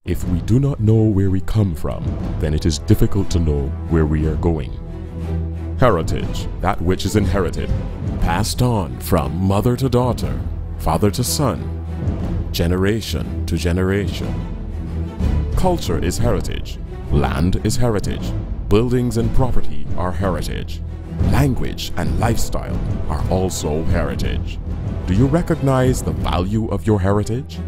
If we do not know where we come from, then it is difficult to know where we are going. Heritage, that which is inherited, passed on from mother to daughter, father to son, generation to generation. Culture is heritage, land is heritage, buildings and property are heritage, language and lifestyle are also heritage. Do you recognize the value of your heritage?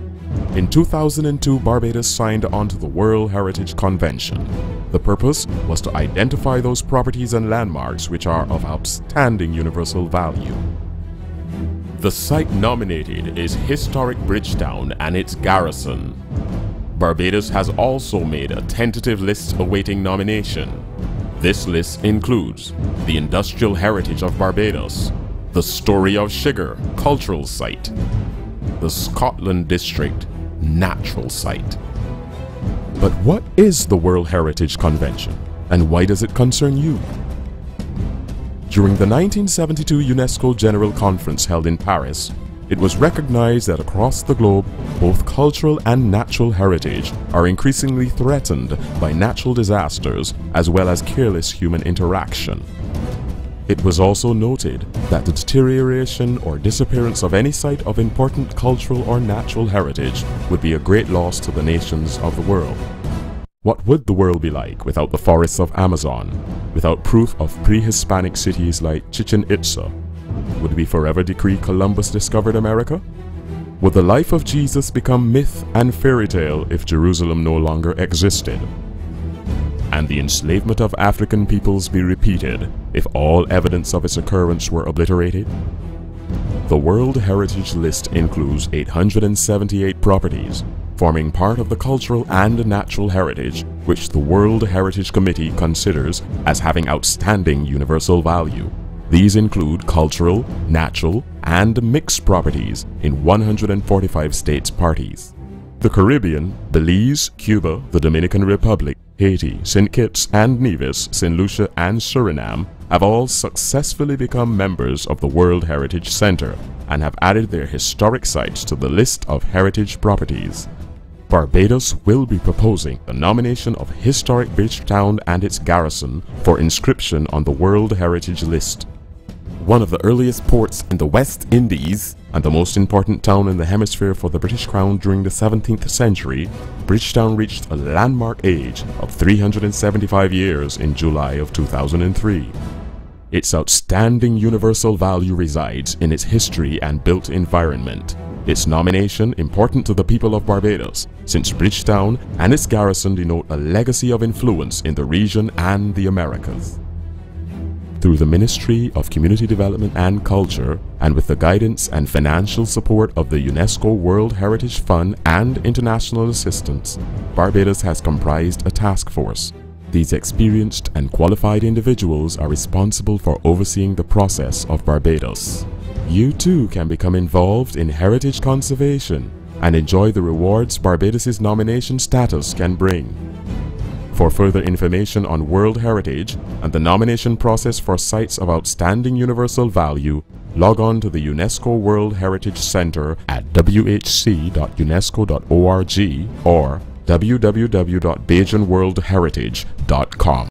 In 2002, Barbados signed on to the World Heritage Convention. The purpose was to identify those properties and landmarks which are of outstanding universal value. The site nominated is historic Bridgetown and its garrison. Barbados has also made a tentative list awaiting nomination. This list includes the Industrial Heritage of Barbados, the Story of Sugar Cultural Site, the Scotland District Natural Site. But what is the World Heritage Convention, and why does it concern you? During the 1972 UNESCO General Conference held in Paris, it was recognized that across the globe, both cultural and natural heritage are increasingly threatened by natural disasters as well as careless human interaction. It was also noted that the deterioration or disappearance of any site of important cultural or natural heritage would be a great loss to the nations of the world. What would the world be like without the forests of Amazon, without proof of pre-Hispanic cities like Chichen Itza? Would we forever decree Columbus discovered America? Would the life of Jesus become myth and fairy tale if Jerusalem no longer existed? And the enslavement of African peoples be repeated if all evidence of its occurrence were obliterated? The World Heritage List includes 878 properties, forming part of the cultural and natural heritage which the World Heritage Committee considers as having outstanding universal value. These include cultural, natural, and mixed properties in 145 states parties. The Caribbean, Belize, Cuba, the Dominican Republic, Haiti, St. Kitts and Nevis, St. Lucia and Suriname have all successfully become members of the World Heritage Center and have added their historic sites to the list of heritage properties. Barbados will be proposing the nomination of historic Bridgetown and its garrison for inscription on the World Heritage List. One of the earliest ports in the West Indies and the most important town in the hemisphere for the British Crown during the 17th century, Bridgetown reached a landmark age of 375 years in July of 2003. Its outstanding universal value resides in its history and built environment. Its nomination important to the people of Barbados, since Bridgetown and its garrison denote a legacy of influence in the region and the Americas. Through the Ministry of Community Development and Culture, and with the guidance and financial support of the UNESCO World Heritage Fund and international assistance, Barbados has comprised a task force. These experienced and qualified individuals are responsible for overseeing the process of Barbados. You too can become involved in heritage conservation and enjoy the rewards Barbados's nomination status can bring. For further information on World Heritage and the nomination process for sites of outstanding universal value, log on to the UNESCO World Heritage Center at whc.unesco.org or www.bajanworldheritage.com.